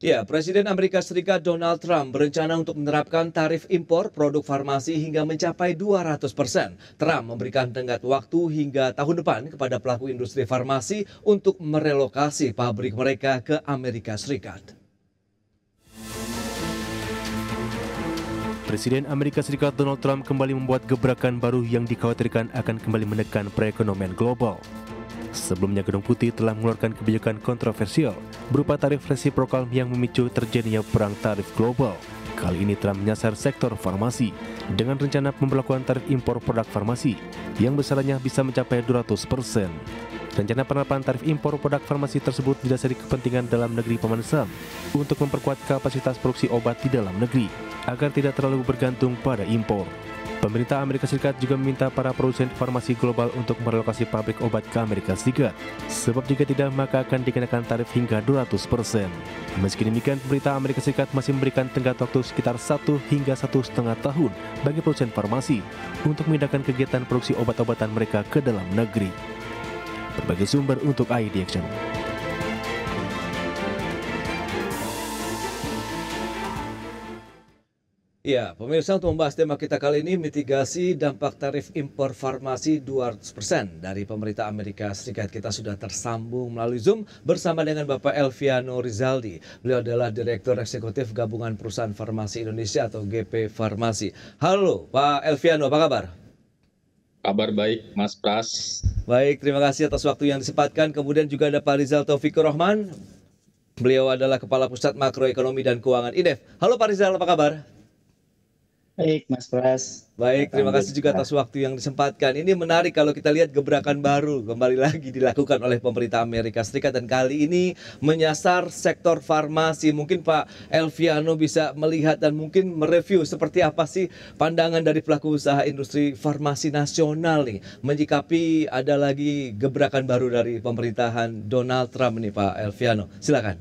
Ya, Presiden Amerika Serikat Donald Trump berencana untuk menerapkan tarif impor produk farmasi hingga mencapai 200%. Trump memberikan tenggat waktu hingga tahun depan kepada pelaku industri farmasi untuk merelokasi pabrik mereka ke Amerika Serikat. Presiden Amerika Serikat Donald Trump kembali membuat gebrakan baru yang dikhawatirkan akan kembali menekan perekonomian global. Sebelumnya, Gedung Putih telah mengeluarkan kebijakan kontroversial berupa tarif resiprokal yang memicu terjadinya perang tarif global. Kali ini Trump menyasar sektor farmasi dengan rencana pemberlakuan tarif impor produk farmasi yang besarannya bisa mencapai 200%. Rencana penerapan tarif impor produk farmasi tersebut didasari kepentingan dalam negeri pemesan untuk memperkuat kapasitas produksi obat di dalam negeri agar tidak terlalu bergantung pada impor. Pemerintah Amerika Serikat juga meminta para produsen farmasi global untuk merelokasi pabrik obat ke Amerika Serikat, sebab jika tidak maka akan dikenakan tarif hingga 200%. Meski demikian, pemerintah Amerika Serikat masih memberikan tenggat waktu sekitar 1 hingga 1,5 tahun bagi produsen farmasi untuk memindahkan kegiatan produksi obat-obatan mereka ke dalam negeri. Berbagai sumber untuk ID Action. Ya, pemirsa, untuk membahas tema kita kali ini, mitigasi dampak tarif impor farmasi 200% dari pemerintah Amerika Serikat. Kita sudah tersambung melalui Zoom bersama dengan Bapak Elviano Rizaldi. Beliau adalah Direktur Eksekutif Gabungan Perusahaan Farmasi Indonesia atau GP Farmasi. Halo Pak Elviano, apa kabar? Kabar baik, Mas Pras. Baik, terima kasih atas waktu yang disempatkan. Kemudian juga ada Pak Rizal Taufikur Rahman. Beliau adalah Kepala Pusat Makroekonomi dan Keuangan INDEF. Halo Pak Rizal, apa kabar? Baik, Mas Pras. Baik, terima kasih juga atas waktu yang disempatkan. Ini menarik kalau kita lihat gebrakan baru kembali lagi dilakukan oleh pemerintah Amerika Serikat dan kali ini menyasar sektor farmasi. Mungkin Pak Elviano bisa melihat dan mungkin mereview seperti apa sih pandangan dari pelaku usaha industri farmasi nasional nih menyikapi ada lagi gebrakan baru dari pemerintahan Donald Trump nih Pak Elviano. Silakan.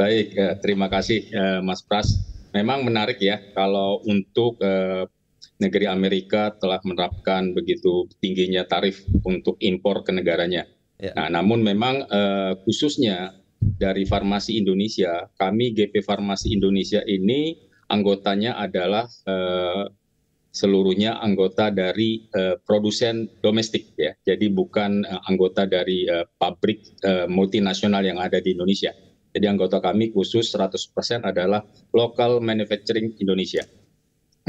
Baik, terima kasih Mas Pras. Memang menarik ya kalau untuk negeri Amerika telah menerapkan begitu tingginya tarif untuk impor ke negaranya. Ya. Nah, namun memang khususnya dari Farmasi Indonesia, kami GP Farmasi Indonesia ini anggotanya adalah seluruhnya anggota dari produsen domestik ya. Jadi bukan anggota dari pabrik multinasional yang ada di Indonesia. Jadi anggota kami khusus 100% adalah local manufacturing Indonesia.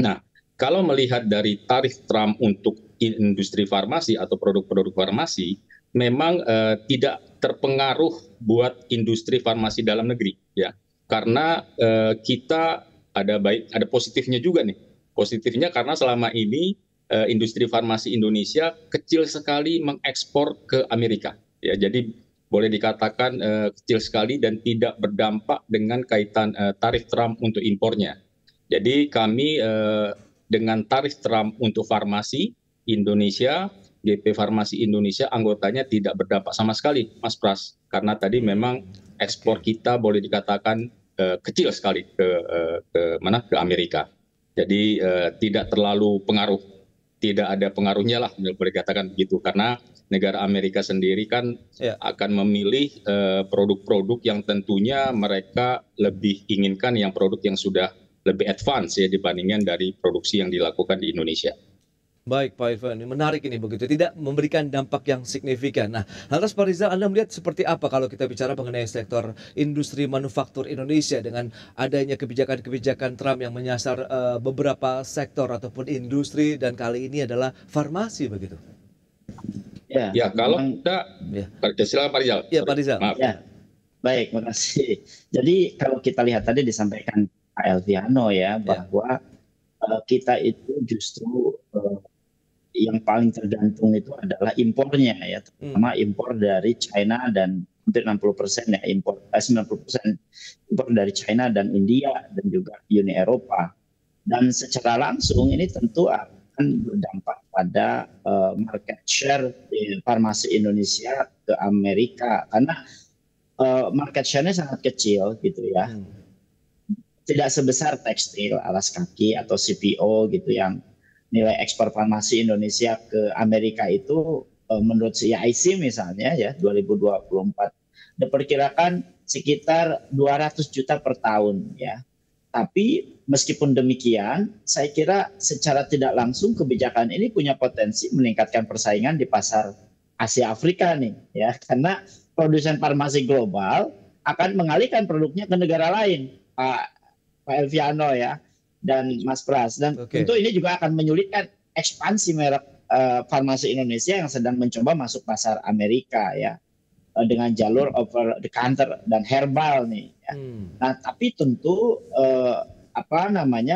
Nah, kalau melihat dari tarif Trump untuk industri farmasi atau produk-produk farmasi, memang tidak terpengaruh buat industri farmasi dalam negeri, ya. Karena kita ada positifnya juga nih. Positifnya karena selama ini industri farmasi Indonesia kecil sekali mengekspor ke Amerika, ya. Jadi boleh dikatakan kecil sekali dan tidak berdampak dengan kaitan tarif Trump untuk impornya. Jadi kami dengan tarif Trump untuk farmasi Indonesia, GP Farmasi Indonesia anggotanya tidak berdampak sama sekali, Mas Pras. Karena tadi memang ekspor kita boleh dikatakan kecil sekali ke Amerika. Jadi tidak terlalu pengaruh, tidak ada pengaruhnya lah boleh dikatakan begitu. Karena negara Amerika sendiri kan akan memilih produk-produk yang tentunya mereka lebih inginkan yang produk yang sudah lebih advance ya dibandingkan dari produksi yang dilakukan di Indonesia. Baik Pak Irfan, ini menarik ini begitu, tidak memberikan dampak yang signifikan. Nah, lantas Pak Rizal, Anda melihat seperti apa kalau kita bicara mengenai sektor industri manufaktur Indonesia dengan adanya kebijakan-kebijakan Trump yang menyasar beberapa sektor ataupun industri dan kali ini adalah farmasi begitu? Ya, kalau kita, silakan Pak Rizal. Ya, Pak Rizal. Maaf. Ya, baik, makasih. Jadi kalau kita lihat tadi disampaikan Pak Elviano ya, bahwa kita itu justru yang paling tergantung itu adalah impornya ya, terutama impor dari China dan hampir 60% ya impor, 90% impor dari China dan India dan juga Uni Eropa. Dan secara langsung ini tentu akan berdampak pada market share farmasi Indonesia ke Amerika karena market share-nya sangat kecil gitu ya. Tidak sebesar tekstil, alas kaki atau CPO gitu yang nilai ekspor farmasi Indonesia ke Amerika itu menurut CIC misalnya ya 2024 diperkirakan sekitar 200 juta per tahun ya. Tapi meskipun demikian, saya kira secara tidak langsung kebijakan ini punya potensi meningkatkan persaingan di pasar Asia Afrika nih ya, karena produsen farmasi global akan mengalihkan produknya ke negara lain, Pak Elviano ya dan Mas Pras, dan tentu ini juga akan menyulitkan ekspansi merek farmasi Indonesia yang sedang mencoba masuk pasar Amerika ya, dengan jalur over the counter dan herbal nih ya. Nah, tapi tentu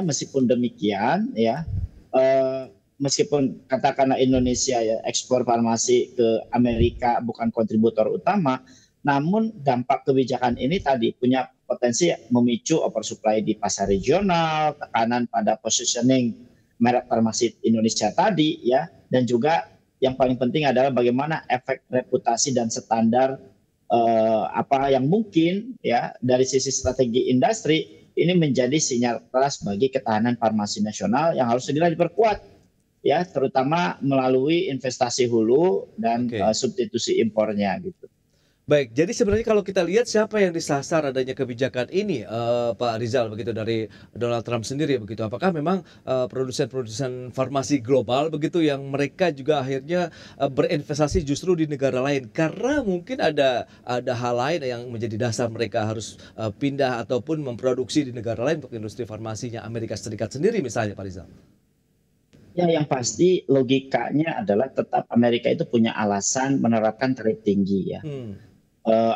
meskipun demikian ya, meskipun katakanlah Indonesia ya ekspor farmasi ke Amerika bukan kontributor utama, namun dampak kebijakan ini tadi punya potensi memicu oversupply di pasar regional, tekanan pada positioning merek farmasi Indonesia tadi ya, dan juga yang paling penting adalah bagaimana efek reputasi dan standar apa yang mungkin ya dari sisi strategi industri ini menjadi sinyal keras bagi ketahanan farmasi nasional yang harus segera diperkuat ya, terutama melalui investasi hulu dan substitusi impornya gitu. Baik, jadi sebenarnya kalau kita lihat siapa yang disasar adanya kebijakan ini, Pak Rizal, begitu dari Donald Trump sendiri begitu. Apakah memang produsen-produsen farmasi global begitu yang mereka juga akhirnya berinvestasi justru di negara lain karena mungkin ada hal lain yang menjadi dasar mereka harus pindah ataupun memproduksi di negara lain untuk industri farmasinya Amerika Serikat sendiri misalnya, Pak Rizal? Ya, yang pasti logikanya adalah tetap Amerika itu punya alasan menerapkan tarif tinggi ya.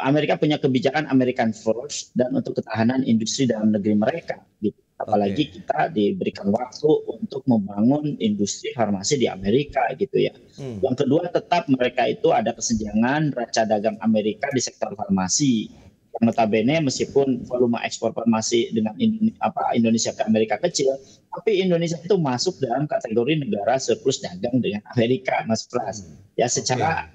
Amerika punya kebijakan American First dan untuk ketahanan industri dalam negeri mereka gitu. Apalagi kita diberikan waktu untuk membangun industri farmasi di Amerika gitu ya. Yang kedua, tetap mereka itu ada kesenjangan raca dagang Amerika di sektor farmasi. Yang notabene meskipun volume ekspor farmasi dengan Indonesia ke Amerika kecil, tapi Indonesia itu masuk dalam kategori negara surplus dagang dengan Amerika, Mas Pras. Ya secara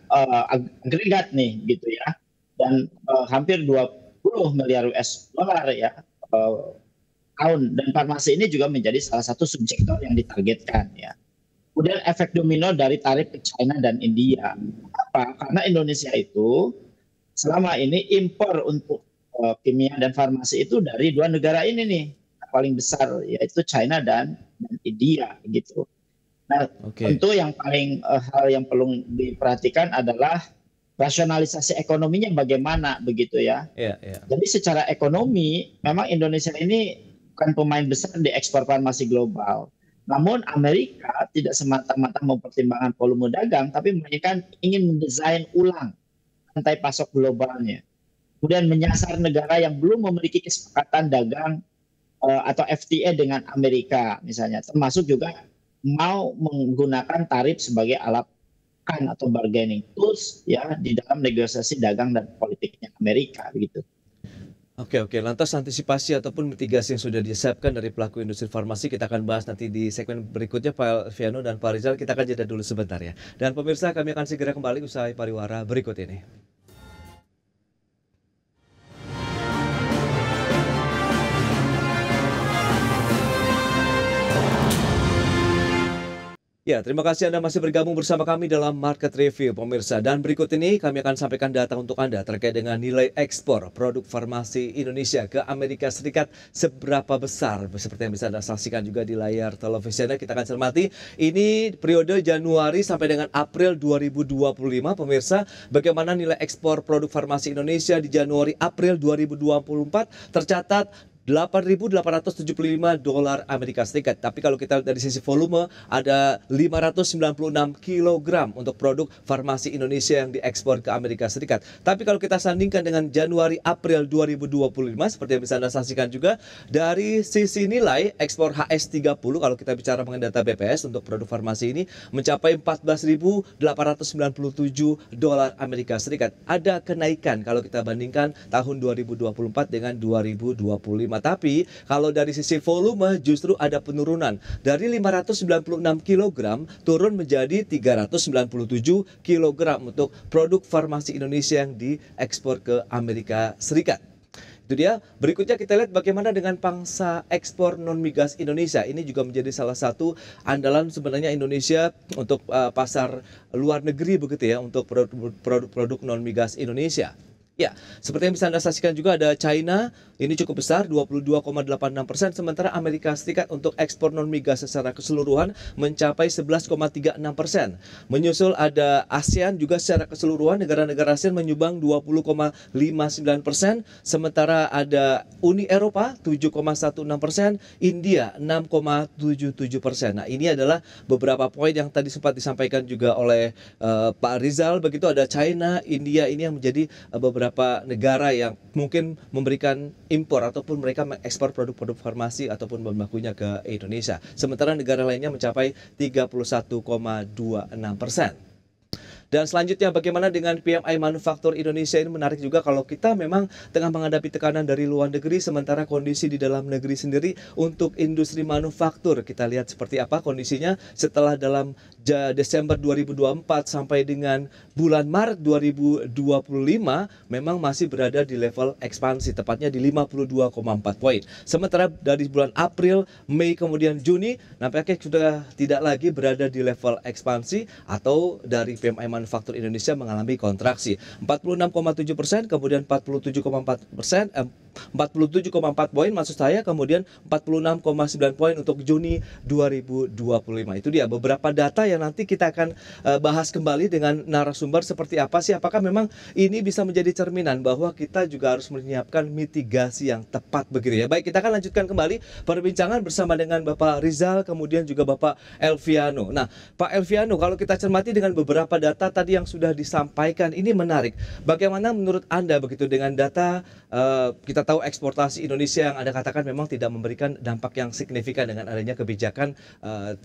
agregat nih gitu ya. Dan hampir 20 miliar US dollar ya tahun, dan farmasi ini juga menjadi salah satu subsektor yang ditargetkan ya. Kemudian efek domino dari tarif ke China dan India. Apa? Karena Indonesia itu selama ini impor untuk kimia dan farmasi itu dari dua negara ini nih paling besar, yaitu China dan India gitu. Nah, tentu yang paling hal yang perlu diperhatikan adalah rasionalisasi ekonominya bagaimana begitu ya. Jadi secara ekonomi memang Indonesia ini bukan pemain besar di ekspor farmasi global. Namun Amerika tidak semata-mata mempertimbangkan volume dagang, tapi melainkan ingin mendesain ulang rantai pasok globalnya. Kemudian menyasar negara yang belum memiliki kesepakatan dagang atau FTA dengan Amerika misalnya, termasuk juga mau menggunakan tarif sebagai alat atau bargaining tools ya di dalam negosiasi dagang dan politiknya Amerika begitu. Oke, lantas antisipasi ataupun mitigasi yang sudah disiapkan dari pelaku industri farmasi kita akan bahas nanti di segmen berikutnya, Pak Elviano dan Pak Rizal. Kita akan jeda dulu sebentar ya. Dan pemirsa, kami akan segera kembali usai pariwara berikut ini. Ya, terima kasih Anda masih bergabung bersama kami dalam Market Review, pemirsa. Dan berikut ini kami akan sampaikan data untuk Anda terkait dengan nilai ekspor produk farmasi Indonesia ke Amerika Serikat seberapa besar. Seperti yang bisa Anda saksikan juga di layar televisi Anda, kita akan cermati. Ini periode Januari sampai dengan April 2025, pemirsa. Bagaimana nilai ekspor produk farmasi Indonesia di Januari-April 2024 tercatat $8.875 Amerika Serikat. Tapi kalau kita lihat dari sisi volume, ada 596 kg untuk produk farmasi Indonesia yang diekspor ke Amerika Serikat. Tapi kalau kita sandingkan dengan Januari-April 2025, seperti yang bisa Anda saksikan juga, dari sisi nilai ekspor HS30, kalau kita bicara mengenai data BPS untuk produk farmasi ini, mencapai $14.897 Amerika Serikat. Ada kenaikan kalau kita bandingkan tahun 2024 dengan 2025. Tapi kalau dari sisi volume justru ada penurunan dari 596 kg turun menjadi 397 kg untuk produk farmasi Indonesia yang diekspor ke Amerika Serikat. Itu dia. Berikutnya kita lihat bagaimana dengan pangsa ekspor non migas Indonesia. Ini juga menjadi salah satu andalan sebenarnya Indonesia untuk pasar luar negeri begitu ya, untuk produk non migas Indonesia. Ya, seperti yang bisa Anda saksikan juga ada China, ini cukup besar 22,86%, sementara Amerika Serikat untuk ekspor non migas secara keseluruhan mencapai 11,36%. Menyusul ada ASEAN juga secara keseluruhan, negara-negara ASEAN menyumbang 20,59%, sementara ada Uni Eropa 7,16%, India 6,77%. Nah, ini adalah beberapa poin yang tadi sempat disampaikan juga oleh Pak Rizal, begitu ada China, India ini yang menjadi beberapa negara yang mungkin memberikan impor ataupun mereka mengekspor produk-produk farmasi ataupun bahan bakunya ke Indonesia. Sementara negara lainnya mencapai 31,26%. Dan selanjutnya bagaimana dengan PMI manufaktur Indonesia, ini menarik juga kalau kita memang tengah menghadapi tekanan dari luar negeri, sementara kondisi di dalam negeri sendiri untuk industri manufaktur kita lihat seperti apa kondisinya setelah dalam Desember 2024 sampai dengan bulan Maret 2025 memang masih berada di level ekspansi, tepatnya di 52,4 poin. Sementara dari bulan April, Mei kemudian Juni nampaknya sudah tidak lagi berada di level ekspansi atau dari PMI manufaktur Indonesia mengalami kontraksi 46,7%, kemudian 47,4%, 47,4 poin maksud saya, kemudian 46,9 poin untuk Juni 2025. Itu dia beberapa data yang nanti kita akan bahas kembali dengan narasumber seperti apa sih, apakah memang ini bisa menjadi cerminan bahwa kita juga harus menyiapkan mitigasi yang tepat begitu ya. Baik, kita akan lanjutkan kembali perbincangan bersama dengan Bapak Rizal kemudian juga Bapak Elviano. Nah, Pak Elviano, kalau kita cermati dengan beberapa data tadi yang sudah disampaikan, ini menarik. Bagaimana menurut Anda begitu dengan data kita tahu eksportasi Indonesia yang Anda katakan memang tidak memberikan dampak yang signifikan dengan adanya kebijakan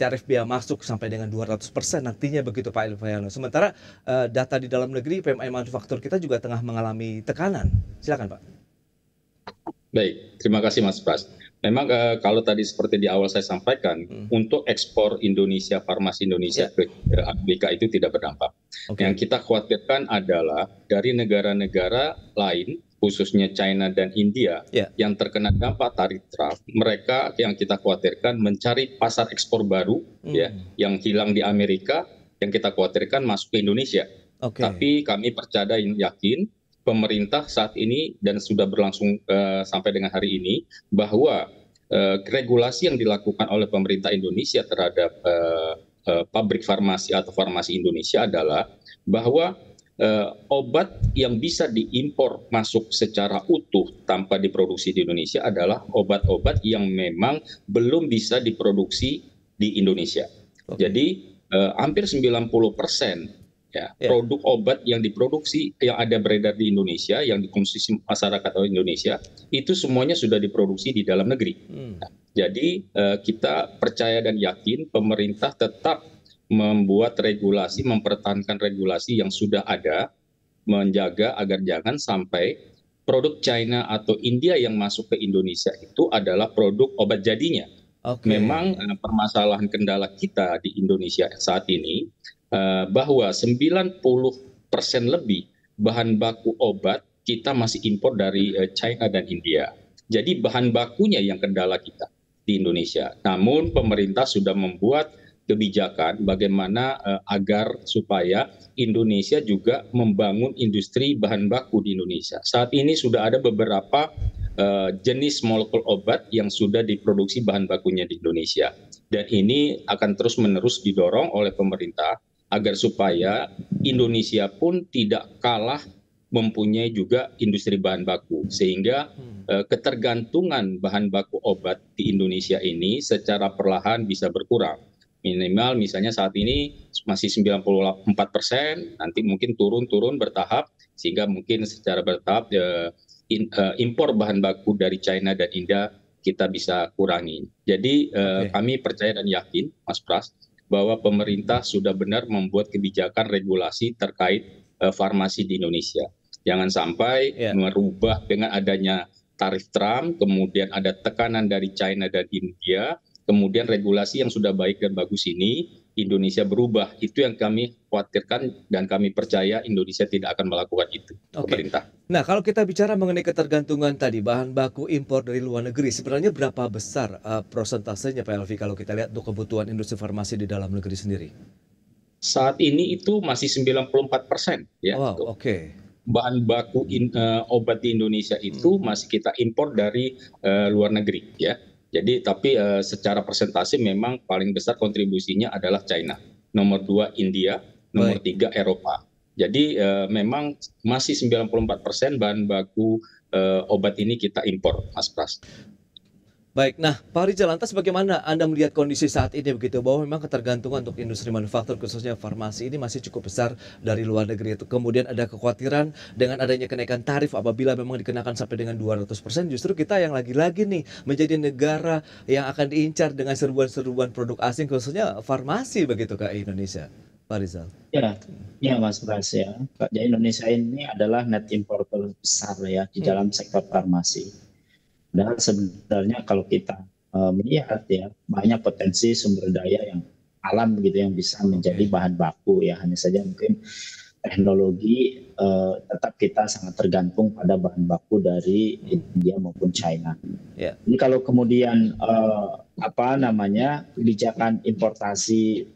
tarif bea masuk sampai dengan 200% nantinya begitu Pak Elviano. Sementara data di dalam negeri PMI manufaktur kita juga tengah mengalami tekanan. Silakan Pak. Baik, terima kasih Mas Pras. Memang kalau tadi seperti di awal saya sampaikan, untuk ekspor Indonesia, farmasi Indonesia ke Amerika itu tidak berdampak. Yang kita khawatirkan adalah dari negara-negara lain, khususnya China dan India, yang terkena dampak tarif Trump, mereka yang kita khawatirkan mencari pasar ekspor baru, ya, yang hilang di Amerika, yang kita khawatirkan masuk ke Indonesia. Tapi kami percaya dan yakin pemerintah saat ini dan sudah berlangsung sampai dengan hari ini bahwa regulasi yang dilakukan oleh pemerintah Indonesia terhadap pabrik farmasi atau farmasi Indonesia adalah bahwa obat yang bisa diimpor masuk secara utuh tanpa diproduksi di Indonesia adalah obat-obat yang memang belum bisa diproduksi di Indonesia. Jadi hampir 90% ya, produk obat yang diproduksi yang ada beredar di Indonesia, yang dikonsumsi masyarakat Indonesia, itu semuanya sudah diproduksi di dalam negeri. Jadi kita percaya dan yakin pemerintah tetap membuat regulasi, mempertahankan regulasi yang sudah ada, menjaga agar jangan sampai produk China atau India yang masuk ke Indonesia itu adalah produk obat jadinya. Memang permasalahan kendala kita di Indonesia saat ini bahwa 90% lebih bahan baku obat kita masih impor dari China dan India. Jadi bahan bakunya yang kendala kita di Indonesia. Namun pemerintah sudah membuat kebijakan bagaimana agar supaya Indonesia juga membangun industri bahan baku di Indonesia. Saat ini sudah ada beberapa jenis molekul obat yang sudah diproduksi bahan bakunya di Indonesia. Dan ini akan terus-menerus didorong oleh pemerintah agar supaya Indonesia pun tidak kalah mempunyai juga industri bahan baku, sehingga ketergantungan bahan baku obat di Indonesia ini secara perlahan bisa berkurang. Minimal misalnya saat ini masih 94%, nanti mungkin turun bertahap, sehingga mungkin secara bertahap impor bahan baku dari China dan India kita bisa kurangi. Jadi kami percaya dan yakin, Mas Pras, bahwa pemerintah sudah benar membuat kebijakan regulasi terkait farmasi di Indonesia. Jangan sampai merubah dengan adanya tarif Trump, kemudian ada tekanan dari China dan India, kemudian regulasi yang sudah baik dan bagus ini, Indonesia berubah. Itu yang kami khawatirkan dan kami percaya Indonesia tidak akan melakukan itu, pemerintah. Nah, kalau kita bicara mengenai ketergantungan tadi, bahan baku impor dari luar negeri, sebenarnya berapa besar prosentasenya Pak Elvi kalau kita lihat untuk kebutuhan industri farmasi di dalam negeri sendiri? Saat ini itu masih 94% ya. Wow, bahan baku obat di Indonesia itu masih kita impor dari luar negeri ya. Jadi tapi secara persentase memang paling besar kontribusinya adalah China, nomor 2 India, nomor 3 Eropa. Jadi memang masih 94% bahan baku obat ini kita impor, Mas Pras. Baik, nah Pak Rizal, lantas bagaimana Anda melihat kondisi saat ini begitu, bahwa memang ketergantungan untuk industri manufaktur khususnya farmasi ini masih cukup besar dari luar negeri itu. Kemudian ada kekhawatiran dengan adanya kenaikan tarif apabila memang dikenakan sampai dengan 200%, justru kita yang lagi-lagi nih menjadi negara yang akan diincar dengan serbuan-serbuan produk asing khususnya farmasi begitu ke Indonesia. Pak Rizal. Ya Mas Pras ya. Jadi Indonesia ini adalah net importer besar ya di dalam sektor farmasi. Dan sebenarnya kalau kita melihat ya, banyak potensi sumber daya yang alam begitu yang bisa menjadi bahan baku ya. Hanya saja mungkin teknologi tetap kita sangat tergantung pada bahan baku dari India maupun China. Jadi kalau kemudian kebijakan importasi,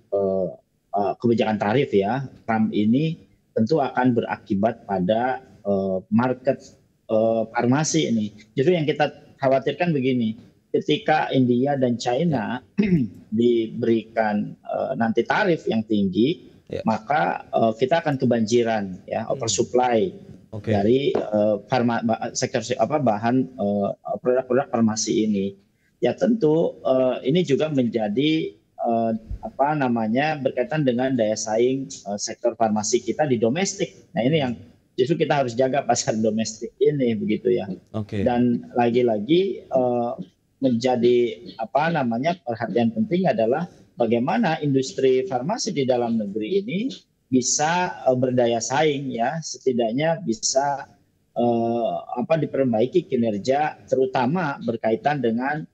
kebijakan tarif ya, Trump ini tentu akan berakibat pada market farmasi ini. Justru yang kita khawatirkan begini, ketika India dan China diberikan nanti tarif yang tinggi, maka kita akan kebanjiran ya, oversupply dari sektor bahan produk-produk farmasi ini. Ya tentu ini juga menjadi berkaitan dengan daya saing sektor farmasi kita di domestik. Nah ini yang justru kita harus jaga pasar domestik ini begitu ya. Dan lagi-lagi menjadi perhatian penting adalah bagaimana industri farmasi di dalam negeri ini bisa berdaya saing ya, setidaknya bisa diperbaiki kinerja, terutama berkaitan dengan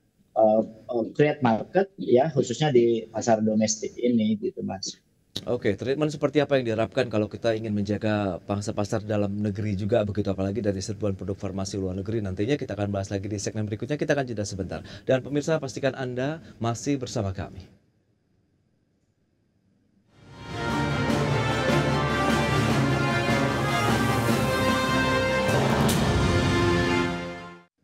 create market ya, khususnya di pasar domestik ini gitu Mas. Treatment seperti apa yang diharapkan kalau kita ingin menjaga pangsa pasar dalam negeri juga begitu, apalagi dari serbuan produk farmasi luar negeri? Nantinya kita akan bahas lagi di segmen berikutnya, kita akan jeda sebentar. Dan pemirsa, pastikan Anda masih bersama kami.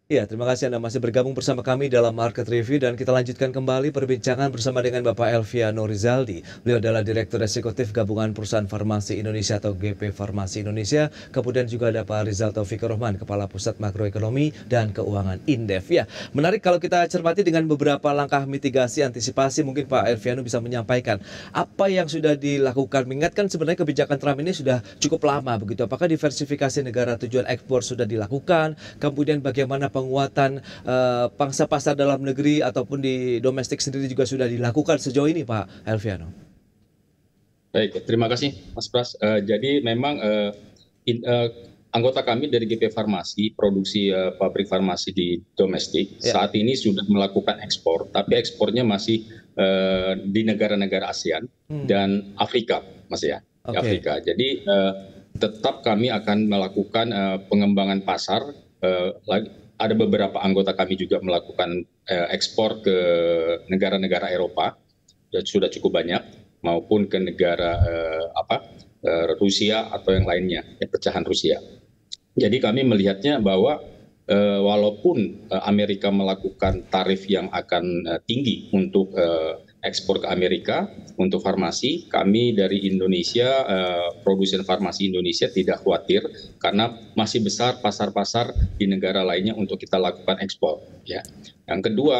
Ya, terima kasih Anda masih bergabung bersama kami dalam Market Review, dan kita lanjutkan kembali perbincangan bersama dengan Bapak Elviano Rizaldi. Beliau adalah Direktur Eksekutif Gabungan Perusahaan Farmasi Indonesia atau GP Farmasi Indonesia. Kemudian juga ada Pak Rizal Taufikur Rahman, Kepala Pusat Makroekonomi dan Keuangan Indef. Ya, menarik kalau kita cermati dengan beberapa langkah mitigasi antisipasi. Mungkin Pak Elviano bisa menyampaikan apa yang sudah dilakukan, mengingatkan sebenarnya kebijakan Trump ini sudah cukup lama begitu. Apakah diversifikasi negara tujuan ekspor sudah dilakukan? Kemudian bagaimana penguatan pangsa pasar dalam negeri ataupun di domestik sendiri juga sudah dilakukan sejauh ini, Pak Elviano? Baik, terima kasih Mas Pras. Jadi memang anggota kami dari GP Farmasi, produksi pabrik farmasi di domestik, saat ini sudah melakukan ekspor, tapi ekspornya masih di negara-negara ASEAN dan Afrika, Mas ya, Afrika. Jadi tetap kami akan melakukan pengembangan pasar. Ada beberapa anggota kami juga melakukan ekspor ke negara-negara Eropa, sudah cukup banyak, maupun ke negara Rusia atau yang lainnya, pecahan Rusia. Jadi kami melihatnya bahwa walaupun Amerika melakukan tarif yang akan tinggi untuk ekspor ke Amerika untuk farmasi, kami dari Indonesia, produsen farmasi Indonesia tidak khawatir karena masih besar pasar-pasar di negara lainnya untuk kita lakukan ekspor. Ya. Yang kedua,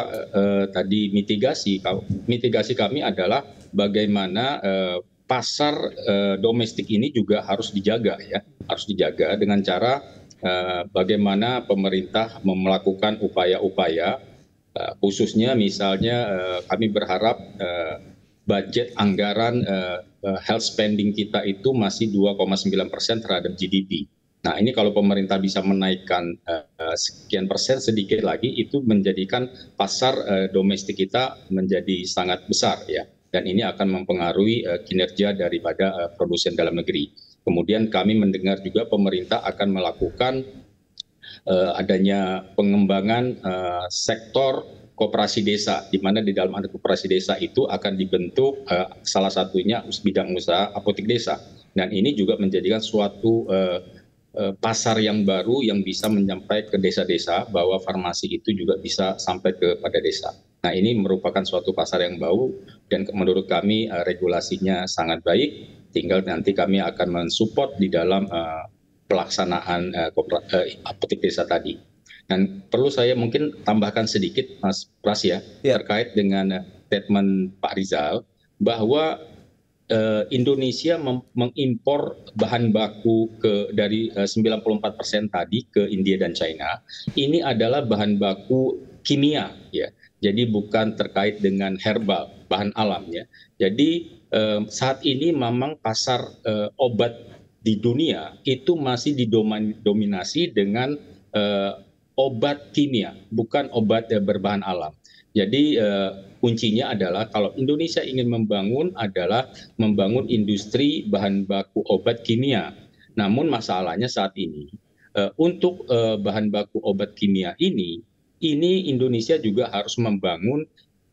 tadi mitigasi kami adalah bagaimana pasar domestik ini juga harus dijaga, ya, harus dijaga dengan cara bagaimana pemerintah melakukan upaya-upaya. Khususnya misalnya kami berharap budget anggaran health spending kita itu masih 2,9% terhadap GDP. Nah ini kalau pemerintah bisa menaikkan sekian persen sedikit lagi, itu menjadikan pasar domestik kita menjadi sangat besar ya. Dan ini akan mempengaruhi kinerja daripada produsen dalam negeri. Kemudian kami mendengar juga pemerintah akan melakukan adanya pengembangan sektor koperasi desa, di mana di dalam koperasi desa itu akan dibentuk salah satunya bidang usaha apotek desa, dan ini juga menjadikan suatu pasar yang baru yang bisa menyampaikan ke desa-desa bahwa farmasi itu juga bisa sampai kepada desa. Nah, ini merupakan suatu pasar yang baru dan menurut kami regulasinya sangat baik. Tinggal nanti kami akan mensupport di dalam pelaksanaan apotek desa tadi. Dan perlu saya mungkin tambahkan sedikit, Mas Pras ya, terkait dengan statement Pak Rizal bahwa Indonesia mengimpor bahan baku dari 94% tadi ke India dan China. Ini adalah bahan baku kimia ya. Jadi bukan terkait dengan herbal, bahan alam ya. Jadi saat ini memang pasar obat di dunia itu masih didominasi dengan obat kimia, bukan obat berbahan alam. Jadi kuncinya adalah kalau Indonesia ingin membangun adalah membangun industri bahan baku obat kimia. Namun masalahnya saat ini untuk bahan baku obat kimia ini Indonesia juga harus membangun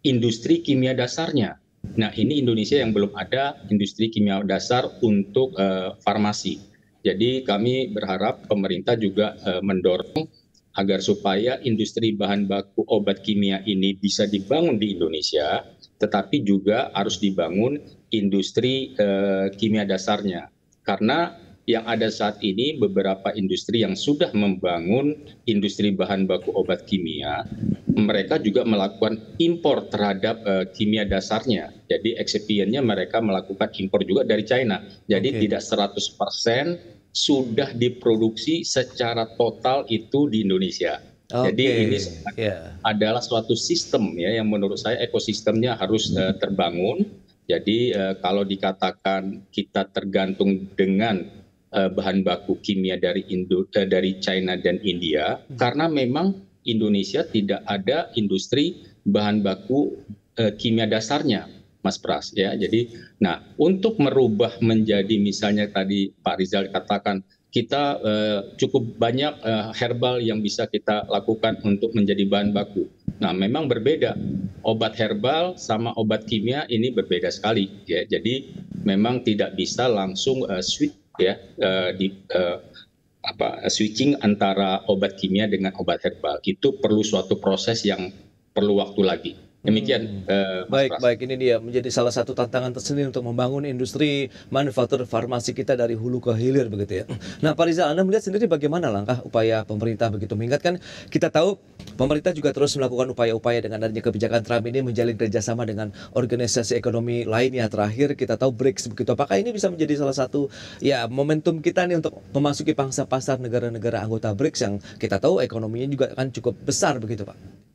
industri kimia dasarnya. Nah, ini Indonesia yang belum ada industri kimia dasar untuk farmasi. Jadi kami berharap pemerintah juga mendorong agar supaya industri bahan baku obat kimia ini bisa dibangun di Indonesia, tetapi juga harus dibangun industri kimia dasarnya. Karena yang ada saat ini beberapa industri yang sudah membangun industri bahan baku obat kimia, mereka juga melakukan impor terhadap kimia dasarnya. Jadi excipientnya mereka melakukan impor juga dari China. Jadi tidak 100% sudah diproduksi secara total itu di Indonesia. Jadi ini adalah suatu sistem ya yang menurut saya ekosistemnya harus terbangun. Jadi kalau dikatakan kita tergantung dengan bahan baku kimia dari China dan India, karena memang Indonesia tidak ada industri bahan baku kimia dasarnya, Mas Pras ya. Jadi nah untuk merubah menjadi misalnya tadi Pak Rizal katakan kita cukup banyak herbal yang bisa kita lakukan untuk menjadi bahan baku. Nah, memang berbeda. Obat herbal sama obat kimia ini berbeda sekali ya. Jadi memang tidak bisa langsung switch ya switching antara obat kimia dengan obat herbal. Itu perlu suatu proses yang perlu waktu lagi. Demikian. Baik, ini dia menjadi salah satu tantangan tersendiri untuk membangun industri manufaktur farmasi kita dari hulu ke hilir begitu ya. Nah, Pak Rizal, Anda melihat sendiri bagaimana langkah upaya pemerintah begitu mengingatkan kita tahu pemerintah juga terus melakukan upaya-upaya dengan adanya kebijakan Trump ini menjalin kerjasama dengan organisasi ekonomi lainnya. Terakhir kita tahu BRICS begitu. Apakah ini bisa menjadi salah satu ya momentum kita nih untuk memasuki pangsa pasar negara-negara anggota BRICS yang kita tahu ekonominya juga akan cukup besar begitu, Pak?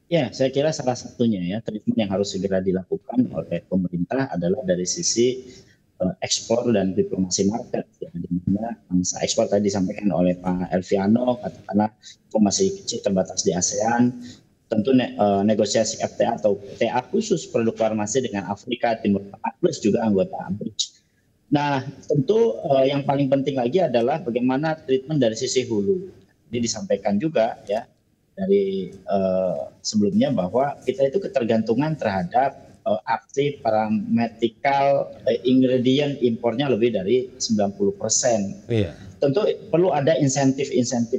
Ya, saya kira salah satunya ya treatment yang harus segera dilakukan oleh pemerintah adalah dari sisi ekspor dan diplomasi market. Ya, di mana bangsa ekspor tadi disampaikan oleh Pak Elviano, katakanlah itu masih kecil terbatas di ASEAN. Tentu negosiasi FTA atau PTA khusus produk farmasi dengan Afrika, Timur Tengah plus juga anggota BRICS. Nah, tentu yang paling penting lagi adalah bagaimana treatment dari sisi hulu. Ini disampaikan juga ya dari sebelumnya bahwa kita itu ketergantungan terhadap aktif paramedical ingredient impornya lebih dari 90%. Iya. Tentu perlu ada insentif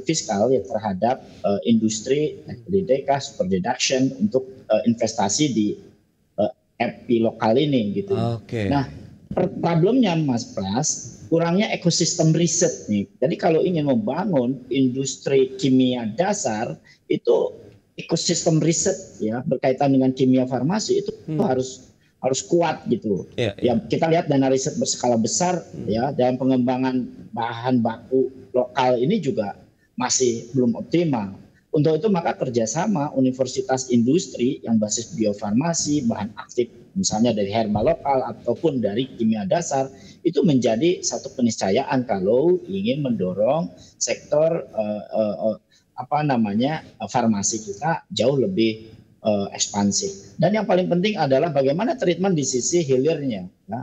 fiskal ya terhadap industri DDK, super deduction untuk investasi di FP lokal ini gitu. Nah, problemnya Mas Pras, kurangnya ekosistem riset nih. Jadi kalau ingin membangun industri kimia dasar itu ekosistem riset ya berkaitan dengan kimia farmasi itu harus kuat gitu. Ya kita lihat dana riset berskala besar ya dalam pengembangan bahan baku lokal ini juga masih belum optimal. Untuk itu maka kerjasama universitas industri yang basis biofarmasi, bahan aktif misalnya dari herbal lokal ataupun dari kimia dasar itu menjadi satu keniscayaan kalau ingin mendorong sektor farmasi kita jauh lebih ekspansif. Dan yang paling penting adalah bagaimana treatment di sisi hilirnya. Ya.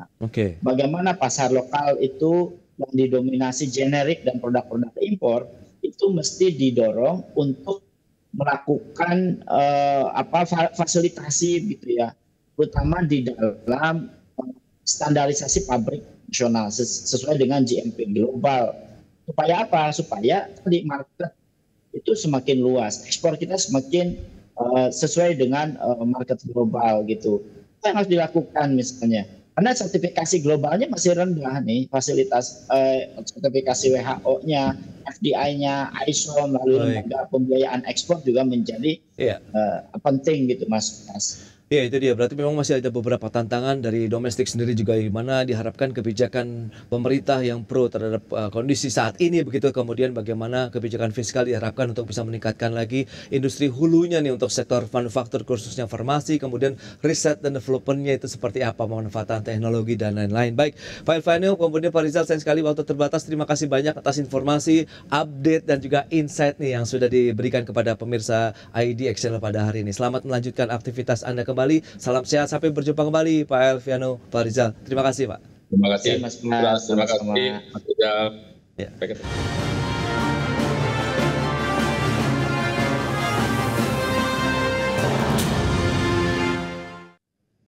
Bagaimana pasar lokal itu yang didominasi generik dan produk-produk impor itu mesti didorong untuk melakukan fasilitasi gitu ya, terutama di dalam standarisasi pabrik nasional sesuai dengan GMP global. Supaya apa? Supaya di market itu semakin luas, ekspor kita semakin sesuai dengan market global gitu. Apa yang harus dilakukan misalnya? Karena sertifikasi globalnya masih rendah nih, fasilitas sertifikasi WHO-nya, FDI-nya, ISO, melalui lembaga pembiayaan ekspor juga menjadi penting gitu, Mas. Ya itu dia, berarti memang masih ada beberapa tantangan dari domestik sendiri juga, di mana diharapkan kebijakan pemerintah yang pro terhadap kondisi saat ini begitu, kemudian bagaimana kebijakan fiskal diharapkan untuk bisa meningkatkan lagi industri hulunya nih untuk sektor manufaktur khususnya farmasi, kemudian riset dan developmentnya itu seperti apa, pemanfaatan teknologi dan lain-lain. Baik, Pak Elviano, kemudian Pak Rizal, sayang sekali waktu terbatas, terima kasih banyak atas informasi, update dan juga insight nih yang sudah diberikan kepada pemirsa ID Excel pada hari ini. Selamat melanjutkan aktivitas Anda kembali. Salam sehat, sampai berjumpa kembali Pak Elviano, Pak Rizal. Terima kasih Pak. Terima kasih Mas. Terima kasih Mas Rizal. Ya.